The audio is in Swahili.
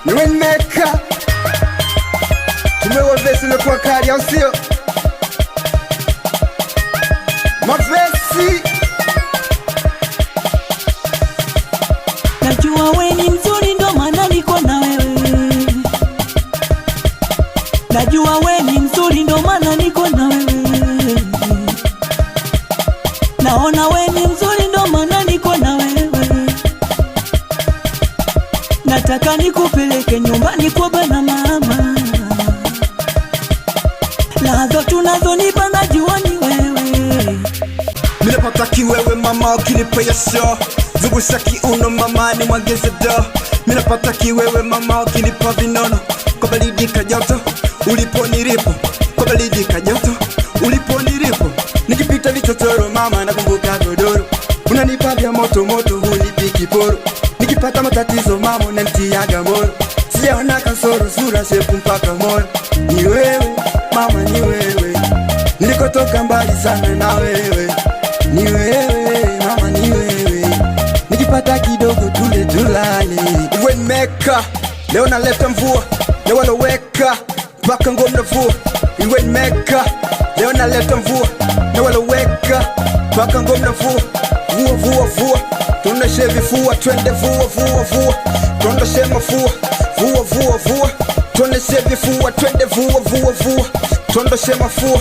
ni Rainmaker. Tumewavesi mekuwa kali au sio? Mavesi. Najua we ni mzuri ndo maana niko na wewe. Najua we ni mzuri ndo maana niko na wewe. Naona we ni mzuri ndo maana niko na wewe. Nataka nikupeleke nyumbani kwa bana mama. Lazo tunazonipa najua ni wewe. Minapata kiwewe mama ukinipa yasho. Zungusha kiuno mama ni mwageze do. Minapata kiwewe mama ukinipa vinono. Kwa baridi kajoto ulipo nilipo. Kwa baridi kajoto ulipo nilipo. Nikipita vichochoro mama nakumbuka godoro. Unanipa vya moto moto hunipi kiporo. Nikipata matatizo mama unanitiaga moyo. Sijaona kasoro sura shepu mpaka moyo. Ni wewe mama ni wewe. Nilikotoka mbali sana na wewe. Ni wewe mama ni wewe. Nikipata kidogo tule tulale. Rainmaker, leo naleta mvua. Leo waloweka mpaka ngoma navua. Rainmaker, leo naleta mvua. Leo waloweka mpaka ngoma navua. Vua vua vua, tuoneshe vifua. Twende vua vua vua, tuoneshe mafua. Vua vua vua, tuoneshe vifua. Twende vua vua vua, tuoneshe mafua.